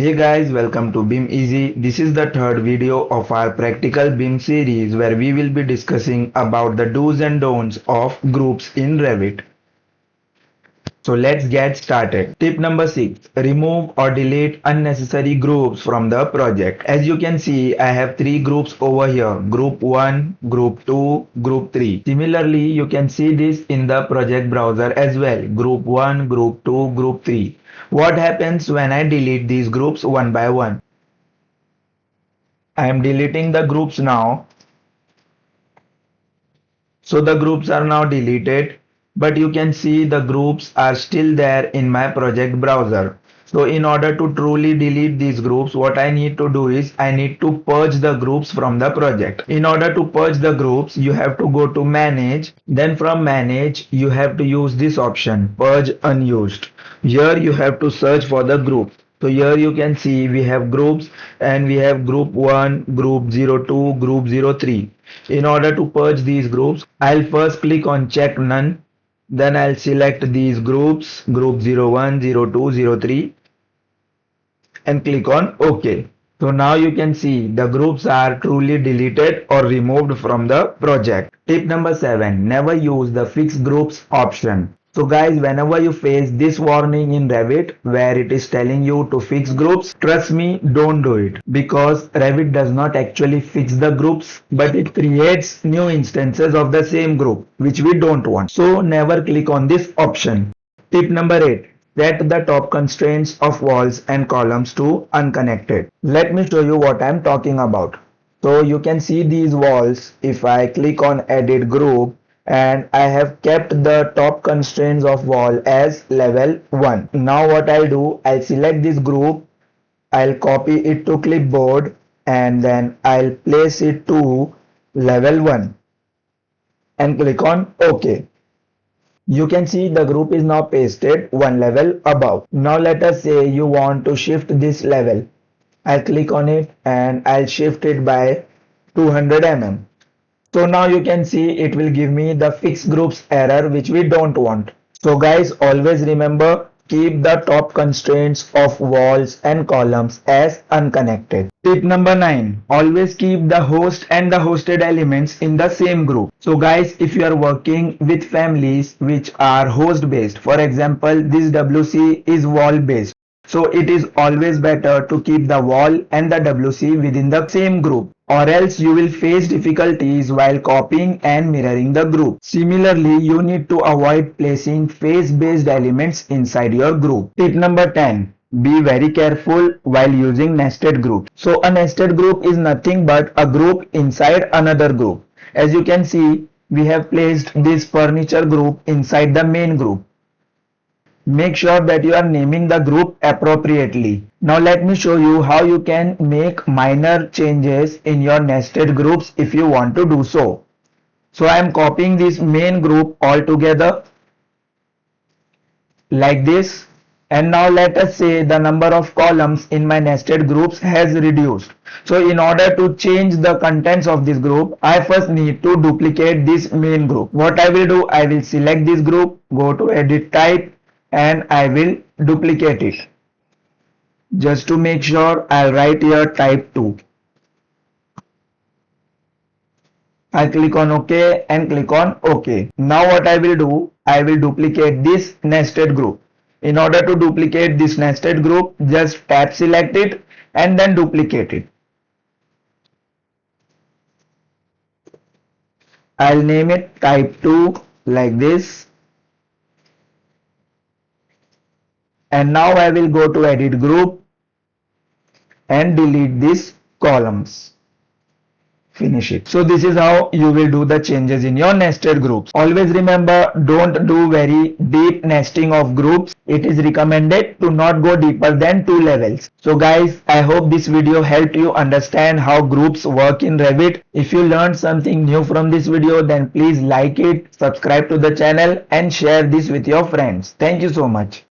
Hey guys, welcome to BIM Easy. This is the third video of our practical BIM series where we will be discussing about the do's and don'ts of groups in Revit. So let's get started. Tip number 6. Remove or delete unnecessary groups from the project. As you can see, I have 3 groups over here. Group 1, Group 2, Group 3. Similarly, you can see this in the project browser as well. Group 1, Group 2, Group 3. What happens when I delete these groups one by one? I am deleting the groups now. So the groups are now deleted, but you can see the groups are still there in my project browser. So in order to truly delete these groups, what I need to do is I need to purge the groups from the project. In order to purge the groups, you have to go to manage. Then from manage, you have to use this option, purge unused. Here you have to search for the group. So here you can see we have groups and we have group 1, group 02, group 03. In order to purge these groups, I'll first click on check none. Then I'll select these groups, group 01, 02, 03 and click on OK. So now you can see the groups are truly deleted or removed from the project. Tip number 7. Never use the fix groups option. So guys, whenever you face this warning in Revit where it is telling you to fix groups, trust me, don't do it, because Revit does not actually fix the groups, but it creates new instances of the same group, which we don't want. So never click on this option. Tip number 8. Set the top constraints of walls and columns to unconnected. Let me show you what I am talking about. So you can see these walls. If I click on edit group, and I have kept the top constraints of wall as level 1. Now what I'll do, I'll select this group, I'll copy it to clipboard and then I'll place it to level 1 and click on OK. You can see the group is now pasted one level above. Now let us say you want to shift this level. I'll click on it and I'll shift it by 200 mm. So now you can see it will give me the fix groups error, which we don't want. So guys, always remember, keep the top constraints of walls and columns as unconnected. Tip number 9. Always keep the host and the hosted elements in the same group. So guys, if you are working with families which are host based, for example, this WC is wall based. So it is always better to keep the wall and the WC within the same group, or else you will face difficulties while copying and mirroring the group. Similarly, you need to avoid placing face-based elements inside your group. Tip number 10. Be very careful while using nested groups. So a nested group is nothing but a group inside another group. As you can see, we have placed this furniture group inside the main group. Make sure that you are naming the group appropriately. Now let me show you how you can make minor changes in your nested groups if you want to do so. So I am copying this main group all together like this, and now let us say the number of columns in my nested groups has reduced. So in order to change the contents of this group, I first need to duplicate this main group. What I will do, I will select this group, go to edit type, and I will duplicate it. Just to make sure, I'll write here type 2. I click on OK and click on OK. Now what I will do, I will duplicate this nested group. In order to duplicate this nested group, just tab select it and then duplicate it. I'll name it type 2 like this. And now I will go to edit group and delete these columns. Finish it. So this is how you will do the changes in your nested groups. Always remember, don't do very deep nesting of groups. It is recommended to not go deeper than 2 levels. So guys, I hope this video helped you understand how groups work in Revit. If you learned something new from this video, then please like it, subscribe to the channel and share this with your friends. Thank you so much.